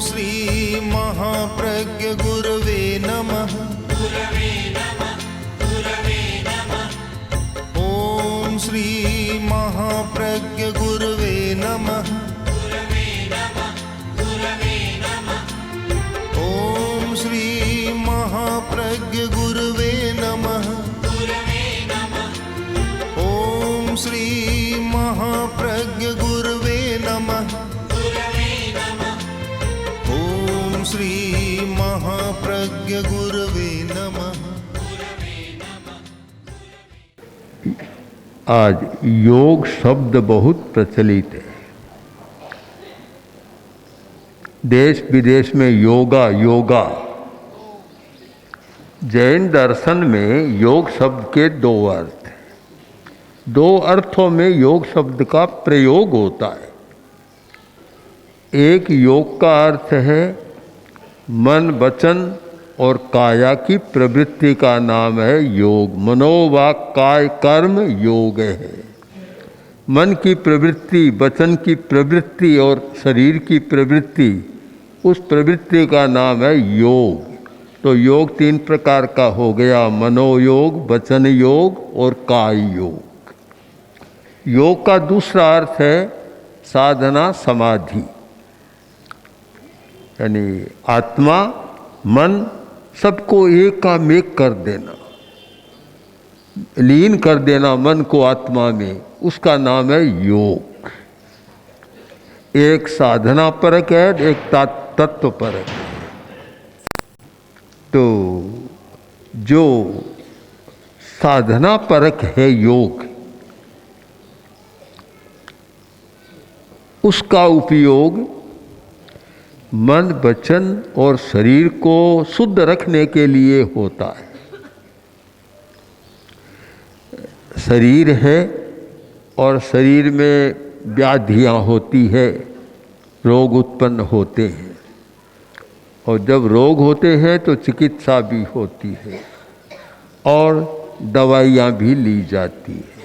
श्री महाप्रज्ञ गुरवे नमः। ओम श्री महाप्रज्ञ गुरवे नमः। ओम श्री महाप्रज्ञ गुरवे नमः। ओम श्री महाप्रज्ञ गुरवे नमः। ओम श्री महाप्रज्ञ गुरवे नमः। आज योग शब्द बहुत प्रचलित है। देश विदेश में योगा योगा। जैन दर्शन में योग शब्द के दो अर्थ हैं। दो अर्थों में योग शब्द का प्रयोग होता है। एक योग का अर्थ है मन वचन और काया की प्रवृत्ति का नाम है योग। मनोवाक काय कर्म योग है। मन की प्रवृत्ति, वचन की प्रवृत्ति और शरीर की प्रवृत्ति, उस प्रवृत्ति का नाम है योग। तो योग तीन प्रकार का हो गया, मनोयोग, वचन योग और काय योग। योग का दूसरा अर्थ है साधना समाधि, यानी आत्मा मन सबको एकामेक कर देना, लीन कर देना मन को आत्मा में, उसका नाम है योग। एक साधना परक है, एक तत्व परक है। तो जो साधना परक है योग, उसका उपयोग मन वचन और शरीर को शुद्ध रखने के लिए होता है। शरीर है और शरीर में व्याधियाँ होती है, रोग उत्पन्न होते हैं, और जब रोग होते हैं तो चिकित्सा भी होती है और दवाइयाँ भी ली जाती है।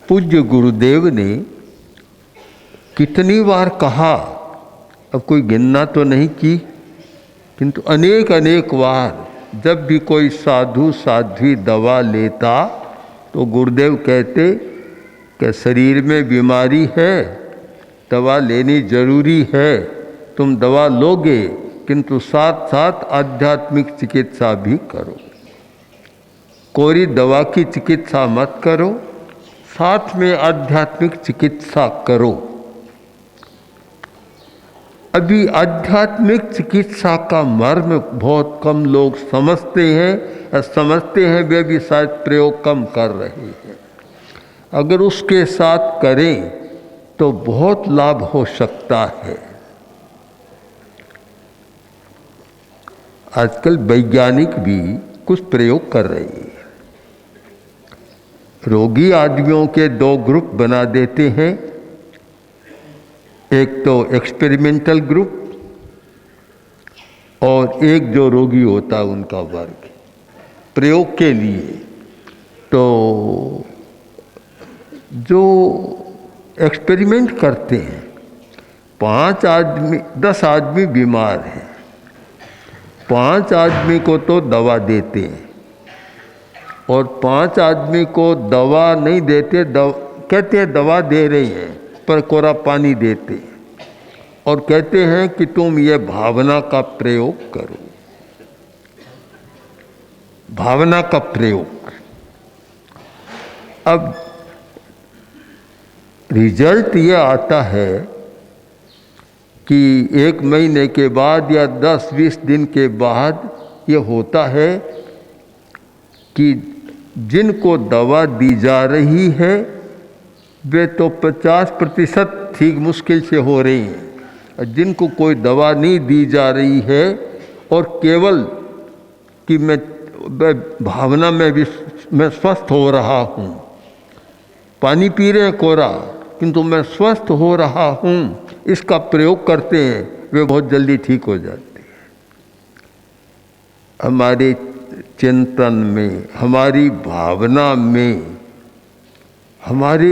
पूज्य गुरुदेव ने कितनी बार कहा, अब कोई गिनना तो नहीं की, किंतु अनेक अनेक बार जब भी कोई साधु साध्वी दवा लेता तो गुरुदेव कहते कि शरीर में बीमारी है, दवा लेनी जरूरी है, तुम दवा लोगे किंतु साथ साथ आध्यात्मिक चिकित्सा भी करो। कोई दवा की चिकित्सा मत करो, साथ में आध्यात्मिक चिकित्सा करो। अभी आध्यात्मिक चिकित्सा का मर्म बहुत कम लोग समझते हैं, और समझते हैं वे भी शायद प्रयोग कम कर रहे हैं। अगर उसके साथ करें तो बहुत लाभ हो सकता है। आजकल वैज्ञानिक भी कुछ प्रयोग कर रहे हैं। रोगी आदमियों के दो ग्रुप बना देते हैं, एक तो एक्सपेरिमेंटल ग्रुप और एक जो रोगी होता है उनका वर्ग प्रयोग के लिए। तो जो एक्सपेरिमेंट करते हैं, 5 आदमी 10 आदमी बीमार हैं, 5 आदमी को तो दवा देते हैं और 5 आदमी को दवा नहीं देते, कहते हैं दवा दे रही हैं पर कोरा पानी देते और कहते हैं कि तुम ये भावना का प्रयोग करो। भावना का प्रयोग। अब रिजल्ट ये आता है कि 1 महीने के बाद या 10-20 दिन के बाद ये होता है कि जिनको दवा दी जा रही है वे तो 50% ठीक मुश्किल से हो रही हैं, और जिनको कोई दवा नहीं दी जा रही है और केवल कि मैं भावना में भी मैं स्वस्थ हो रहा हूँ, पानी पी रहे हैं कोरा किंतु मैं स्वस्थ हो रहा हूँ, इसका प्रयोग करते हैं, वे बहुत जल्दी ठीक हो जाते हैं। हमारे चिंतन में, हमारी भावना में, हमारे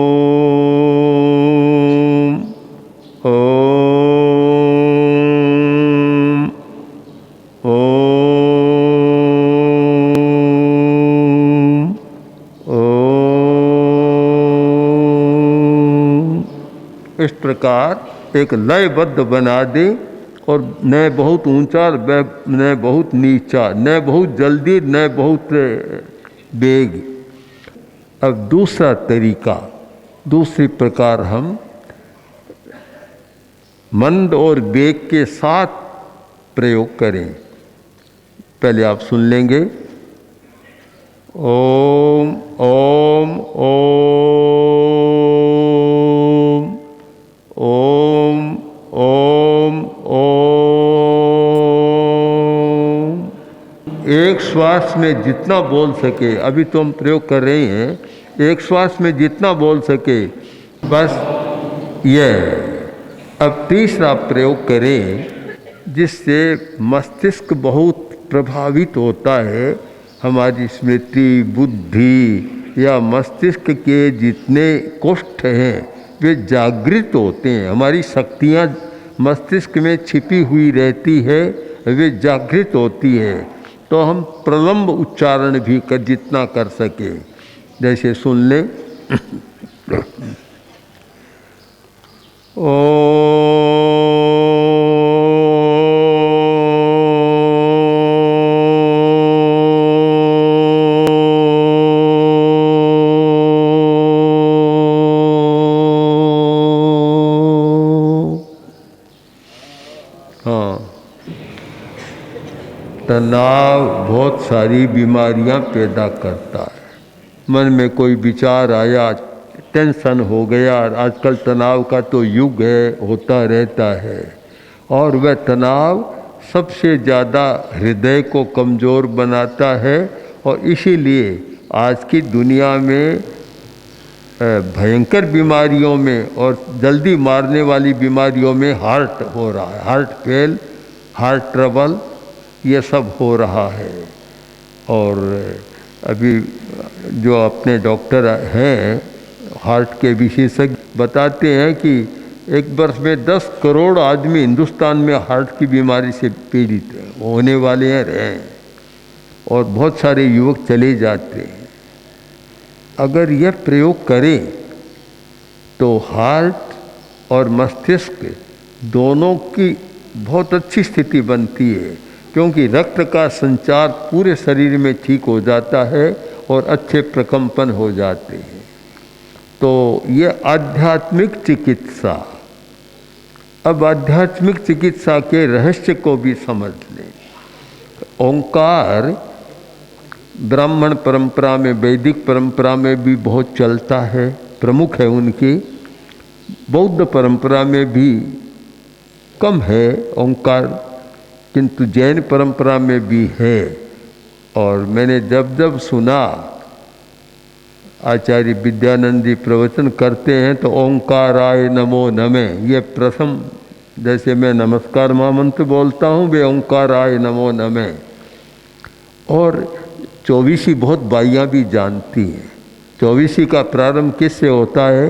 इस प्रकार एक लयबद्ध बना दें, और न बहुत ऊंचा न बहुत नीचा, न बहुत जल्दी न बहुत बेग। अब दूसरा तरीका, दूसरी प्रकार हम मंद और बेग के साथ प्रयोग करें। पहले आप सुन लेंगे। ओम ओम ओम ओम ओम ओम। एक श्वास में जितना बोल सके, अभी तो हम प्रयोग कर रहे हैं, एक श्वास में जितना बोल सके बस ये। अब तीसरा प्रयोग करें जिससे मस्तिष्क बहुत प्रभावित होता है। हमारी स्मृति, बुद्धि या मस्तिष्क के जितने कोष्ठ हैं वे जागृत होते हैं। हमारी शक्तियाँ मस्तिष्क में छिपी हुई रहती है, वे जागृत होती है। तो हम प्रलंब उच्चारण भी जितना कर सके, जैसे सुन लें। तनाव बहुत सारी बीमारियां पैदा करता है। मन में कोई विचार आया, टेंशन हो गया, आजकल तनाव का तो युग है, होता रहता है। और वह तनाव सबसे ज़्यादा हृदय को कमज़ोर बनाता है, और इसीलिए आज की दुनिया में भयंकर बीमारियों में और जल्दी मारने वाली बीमारियों में हार्ट हो रहा है, हार्ट फेल, हार्ट ट्रबल, ये सब हो रहा है। और अभी जो अपने डॉक्टर हैं, हार्ट के विशेषज्ञ, बताते हैं कि एक वर्ष में 10 करोड़ आदमी हिंदुस्तान में हार्ट की बीमारी से पीड़ित होने वाले हैं, और बहुत सारे युवक चले जाते हैं। अगर यह प्रयोग करें तो हार्ट और मस्तिष्क दोनों की बहुत अच्छी स्थिति बनती है, क्योंकि रक्त का संचार पूरे शरीर में ठीक हो जाता है और अच्छे प्रकंपन हो जाते हैं। तो ये आध्यात्मिक चिकित्सा। अब आध्यात्मिक चिकित्सा के रहस्य को भी समझ लें। ओंकार ब्राह्मण परंपरा में, वैदिक परंपरा में भी बहुत चलता है, प्रमुख है उनकी। बौद्ध परंपरा में भी कम है ओंकार, किंतु जैन परंपरा में भी है। और मैंने जब जब सुना, आचार्य विद्यानंद जी प्रवचन करते हैं तो ओंकाराय नमो नमे, ये प्रथम, जैसे मैं नमस्कार महामंत्र बोलता हूँ, वे ओंकाराय नमो नमे। और चौबीसी बहुत बाइयाँ भी जानती हैं। चौबीसी का प्रारंभ किससे होता है?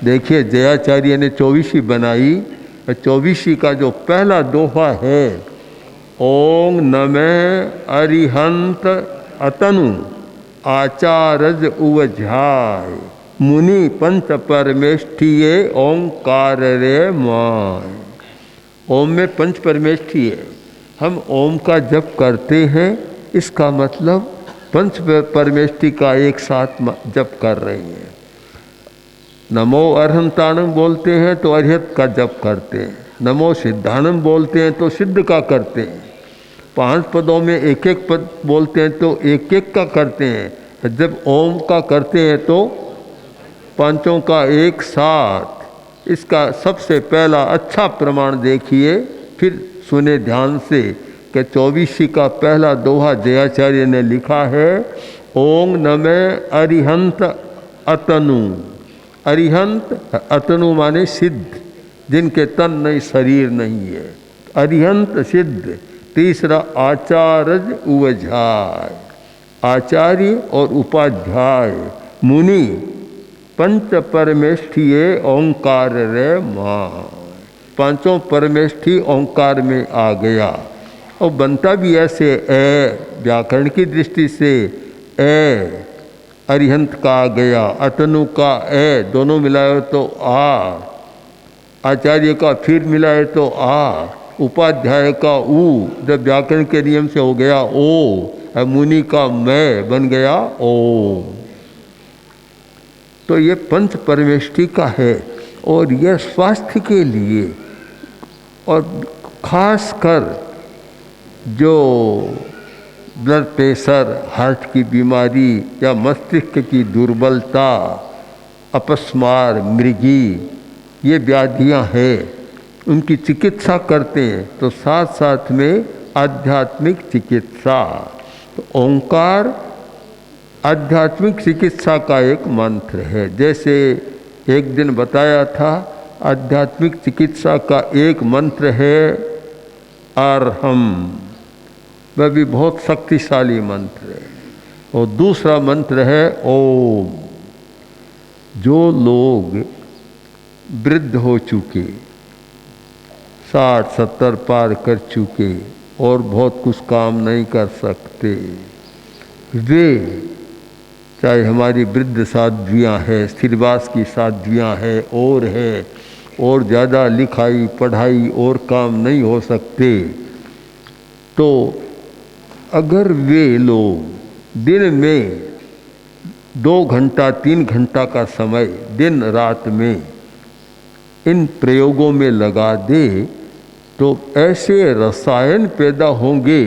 देखिए, जयाचार्य ने चौबीसी बनाई। चौबीसी का जो पहला दोहा है, ओम नमे अरिहंत अतनु आचारज उवझाय मुनि पंच परमेष्ठिये ओंकार रे माय। ओम में पंच परमेष्ठी है। हम ओम का जप करते हैं, इसका मतलब पंच परमेष्ठी का एक साथ जप कर रहे हैं। नमो अरहंताणम बोलते हैं तो अरहत का जप करते हैं। नमो सिद्धानम बोलते हैं तो सिद्ध का करते हैं। 5 पदों में एक एक पद बोलते हैं तो एक एक का करते हैं। जब ओम का करते हैं तो पांचों का एक साथ। इसका सबसे पहला अच्छा प्रमाण देखिए, फिर सुने ध्यान से कि 24 का पहला दोहा जयाचार्य ने लिखा है, ओम नमे अरिहंत अतनु। अरिहंत, अतनु माने सिद्ध, जिनके तन नहीं, शरीर नहीं है, अरिहंत सिद्ध। तीसरा आचार्य उवझाय, आचार्य और उपाध्याय, मुनि पंच परमेष्ठिये ओंकार रे मां। पांचों परमेष्ठी ओंकार में आ गया। और बनता भी ऐसे, ए व्याकरण की दृष्टि से ए अरिहंत का आ गया, अतनु का ए, दोनों मिलाए तो आ, आचार्य का फिर मिलाए तो आ, उपाध्याय का ऊ, जब व्याकरण के नियम से हो गया ओ, मुनि का मैं बन गया ओ। तो ये पंच परमेष्टि का है और यह स्वास्थ्य के लिए और खासकर जो ब्लड प्रेशर, हार्ट की बीमारी या मस्तिष्क की दुर्बलता, अपस्मार, मृगी, ये व्याधियां हैं, उनकी चिकित्सा करते हैं। तो साथ साथ में आध्यात्मिक चिकित्सा, तो ओंकार आध्यात्मिक चिकित्सा का एक मंत्र है। जैसे एक दिन बताया था, आध्यात्मिक चिकित्सा का एक मंत्र है अरहम, वह भी बहुत शक्तिशाली मंत्र है। और दूसरा मंत्र है ओम। जो लोग वृद्ध हो चुके, 60-70 पार कर चुके और बहुत कुछ काम नहीं कर सकते, वे, चाहे हमारी वृद्ध साध्वियाँ हैं, स्थिरवास की साध्वियाँ हैं और ज़्यादा लिखाई पढ़ाई और काम नहीं हो सकते, तो अगर वे लोग दिन में 2 घंटा 3 घंटा का समय दिन रात में इन प्रयोगों में लगा दे, तो ऐसे रसायन पैदा होंगे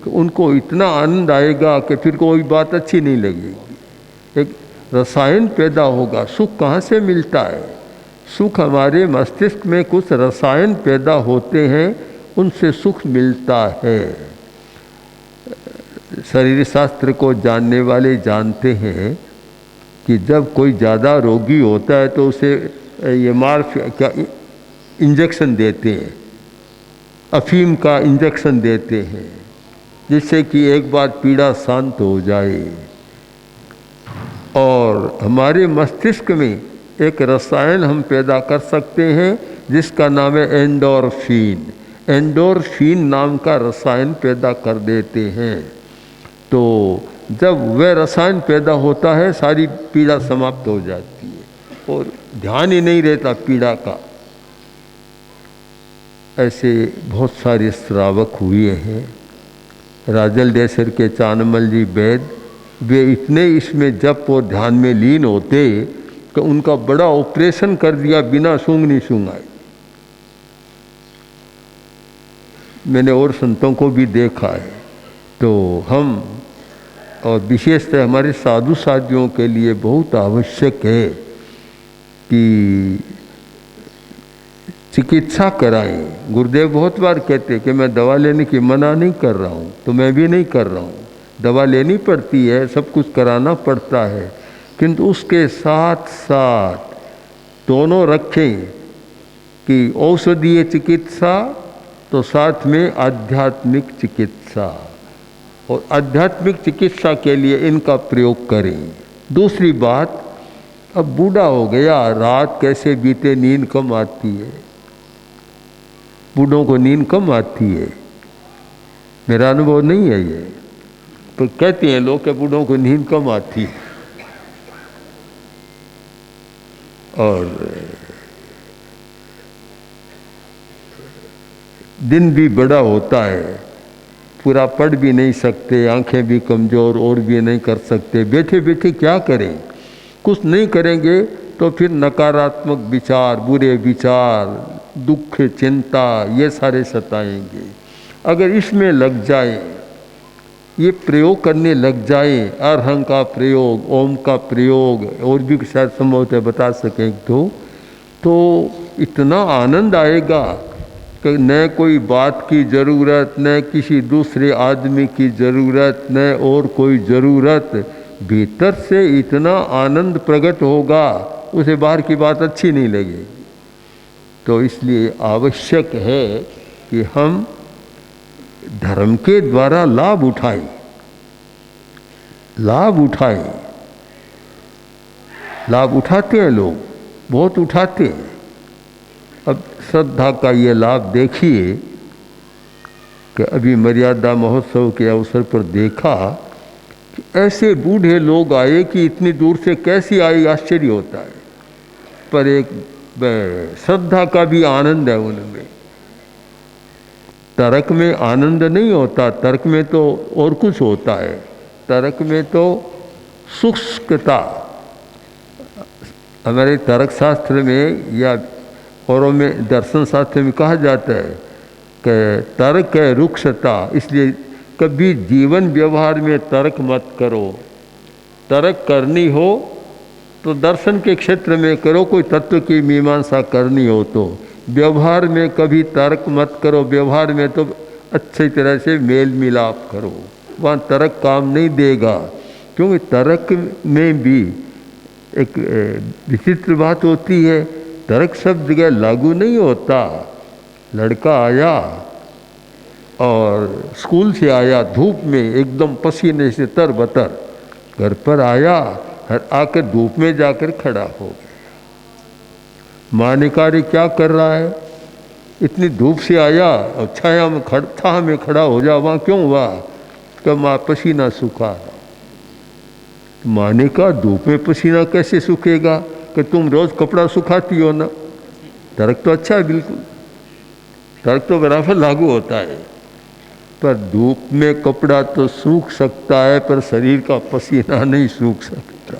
कि उनको इतना आनंद आएगा कि फिर कोई बात अच्छी नहीं लगेगी। एक रसायन पैदा होगा। सुख कहाँ से मिलता है? सुख हमारे मस्तिष्क में कुछ रसायन पैदा होते हैं, उनसे सुख मिलता है। शरीर शास्त्र को जानने वाले जानते हैं कि जब कोई ज़्यादा रोगी होता है तो उसे ये क्या इंजेक्शन देते हैं, अफीम का इंजेक्शन देते हैं, जिससे कि एक बार पीड़ा शांत हो जाए। और हमारे मस्तिष्क में एक रसायन हम पैदा कर सकते हैं जिसका नाम है एंडोर्फिन। एंडोर्फिन नाम का रसायन पैदा कर देते हैं। तो जब वह रसायन पैदा होता है, सारी पीड़ा समाप्त हो जाती है और ध्यान ही नहीं रहता पीड़ा का। ऐसे बहुत सारे श्रावक हुए हैं। राजल देसर के चानमल जी वैद, वे इतने इसमें जप और ध्यान में लीन होते कि उनका बड़ा ऑपरेशन कर दिया बिना सूंघनी सूंघाई। मैंने और संतों को भी देखा है। तो हम और विशेषतः हमारे साधु साधियों के लिए बहुत आवश्यक है कि चिकित्सा कराएं। गुरुदेव बहुत बार कहते कि मैं दवा लेने की मना नहीं कर रहा हूँ, तो मैं भी नहीं कर रहा हूँ। दवा लेनी पड़ती है, सब कुछ कराना पड़ता है, किंतु उसके साथ साथ दोनों रखें कि औषधीय चिकित्सा तो साथ में आध्यात्मिक चिकित्सा, और आध्यात्मिक चिकित्सा के लिए इनका प्रयोग करें। दूसरी बात, अब बूढ़ा हो गया, रात कैसे बीते, नींद कम आती है। बूढ़ों को नींद कम आती है, मेरा अनुभव नहीं है ये, तो कहते हैं लोग कि बूढ़ों को नींद कम आती है। और दिन भी बड़ा होता है, पूरा पढ़ भी नहीं सकते, आंखें भी कमज़ोर और भी नहीं कर सकते। बैठे बैठे क्या करें? कुछ नहीं करेंगे तो फिर नकारात्मक विचार, बुरे विचार, दुख, चिंता, ये सारे सताएंगे। अगर इसमें लग जाए, ये प्रयोग करने लग जाए, अरहं का प्रयोग, ओम का प्रयोग, और भी शायद संभवतः बता सकें तो इतना आनंद आएगा कि न कोई बात की ज़रूरत, न किसी दूसरे आदमी की ज़रूरत, न और कोई ज़रूरत। भीतर से इतना आनंद प्रकट होगा, उसे बाहर की बात अच्छी नहीं लगेगी। तो इसलिए आवश्यक है कि हम धर्म के द्वारा लाभ उठाएं। लाभ उठाते हैं लोग, बहुत उठाते हैं। अब श्रद्धा का ये लाभ देखिए कि अभी मर्यादा महोत्सव के अवसर पर देखा कि ऐसे बूढ़े लोग आए कि इतनी दूर से कैसे आए, आश्चर्य होता है। पर एक श्रद्धा का भी आनंद है उनमें। तर्क में आनंद नहीं होता, तर्क में तो और कुछ होता है। तर्क में तो शुष्कता, हमारे तर्क शास्त्र में या औरों में दर्शन शास्त्र में कहा जाता है कि तर्क है रुक्षता। इसलिए कभी जीवन व्यवहार में तर्क मत करो। तर्क करनी हो तो दर्शन के क्षेत्र में करो, कोई तत्व की मीमांसा करनी हो तो। व्यवहार में कभी तर्क मत करो, व्यवहार में तो अच्छी तरह से मेल मिलाप करो, वहाँ तर्क काम नहीं देगा। क्योंकि तर्क में भी एक विचित्र बात होती है, तर्क सब जगह लागू नहीं होता। लड़का आया और स्कूल से आया धूप में एकदम पसीने से तरबतर, घर पर आया आकर धूप में जाकर खड़ा हो गया। माँ ने कहा रे क्या कर रहा है, इतनी धूप से आया और छाया में छाया में खड़ा हो जा, वहाँ क्यों हुआ? कि माँ पसीना सूखा रहा। माँ ने कहा धूप में पसीना कैसे सूखेगा, कि तुम रोज़ कपड़ा सुखाती हो ना। तर्क तो अच्छा है, बिल्कुल तर्क तो बराबर लागू होता है। पर धूप में कपड़ा तो सूख सकता है, पर शरीर का पसीना नहीं सूख सकता।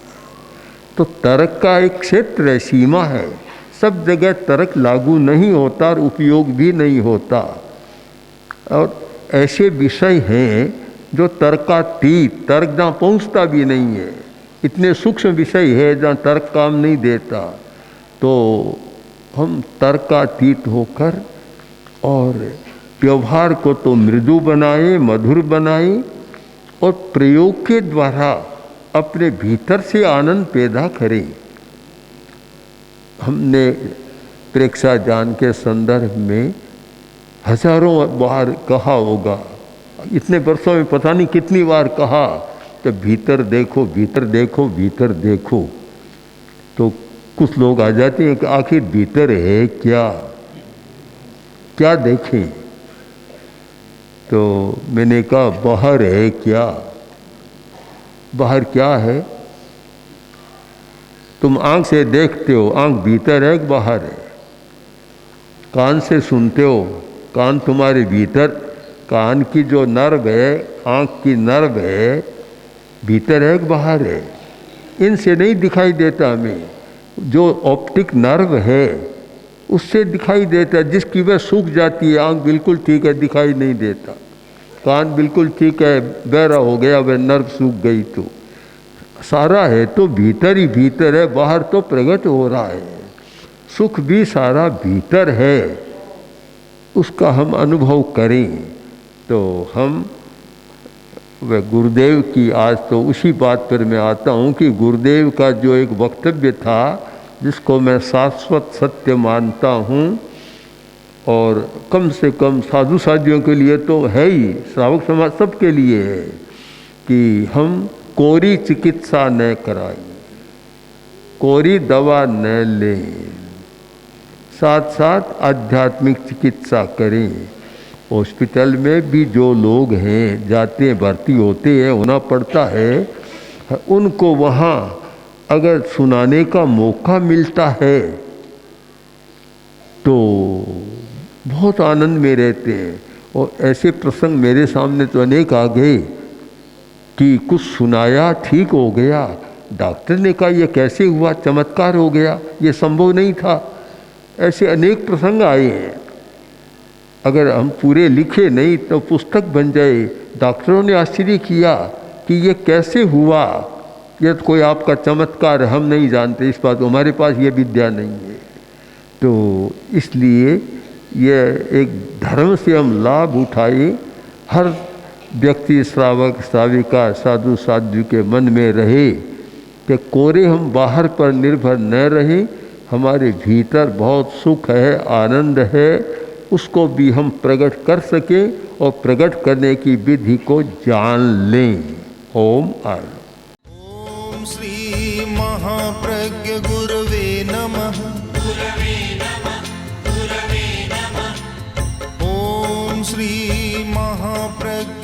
तो तर्क का एक क्षेत्र है, सीमा है। सब जगह तर्क लागू नहीं होता और उपयोग भी नहीं होता। और ऐसे विषय हैं जो तर्कातीत, तर्क जहाँ पहुँचता भी नहीं है, इतने सूक्ष्म विषय है जहाँ तर्क काम नहीं देता। तो हम तर्कातीत होकर और व्यवहार को तो मृदु बनाए, मधुर बनाए और प्रयोग के द्वारा अपने भीतर से आनंद पैदा करें। हमने प्रेक्षा ज्ञान के संदर्भ में हजारों बार कहा होगा, इतने वर्षों में पता नहीं कितनी बार कहा कि भीतर देखो, भीतर देखो, भीतर देखो। तो कुछ लोग आ जाते हैं कि आखिर भीतर है क्या, क्या देखें? तो मैंने कहा बाहर है क्या? बाहर क्या है? तुम आँख से देखते हो, आँख भीतर है कि बाहर है? कान से सुनते हो, कान तुम्हारे भीतर, कान की जो नर्व है, आँख की नर्व है, भीतर है कि बाहर है? इनसे नहीं दिखाई देता हमें। जो ऑप्टिक नर्व है उससे दिखाई देता है, जिसकी वह सूख जाती है। आँख बिल्कुल ठीक है, दिखाई नहीं देता। कान बिल्कुल ठीक है, बहरा हो गया, वह नर्व सूख गई। तो सारा है तो भीतर ही भीतर है, बाहर तो प्रकट हो रहा है। सुख भी सारा भीतर है, उसका हम अनुभव करें। तो हम वह गुरुदेव की, आज तो उसी बात पर मैं आता हूँ कि गुरुदेव का जो एक वक्तव्य था जिसको मैं शाश्वत सत्य मानता हूँ, और कम से कम साधु साधियों के लिए तो है ही, श्रावक समाज सबके लिए है, कि हम कोरी चिकित्सा न कराई, कोरी दवा न लें, साथ साथ आध्यात्मिक चिकित्सा करें। हॉस्पिटल में भी जो लोग हैं, जाते हैं, भर्ती होते हैं, होना पड़ता है, उनको वहाँ अगर सुनाने का मौका मिलता है तो बहुत आनंद में रहते हैं। और ऐसे प्रसंग मेरे सामने तो अनेक आ गए कि कुछ सुनाया, ठीक हो गया, डॉक्टर ने कहा यह कैसे हुआ, चमत्कार हो गया, ये संभव नहीं था। ऐसे अनेक प्रसंग आए हैं। अगर हम पूरे लिखे नहीं तो पुस्तक बन जाए। डॉक्टरों ने आश्चर्य किया कि ये कैसे हुआ, यह तो कोई आपका चमत्कार, हम नहीं जानते, इस बात हमारे पास ये विद्या नहीं है। तो इसलिए यह एक धर्म से हम लाभ उठाए। हर व्यक्ति, श्रावक श्राविका, साधु साध्वी के मन में रहे कि कोरे हम बाहर पर निर्भर न रहें, हमारे भीतर बहुत सुख है, आनंद है, उसको भी हम प्रकट कर सकें और प्रकट करने की विधि को जान लें। ओम आनंद। ओम श्री महाप्रज्ञ गुरवे नमः। ओम श्री महाप्रज्ञ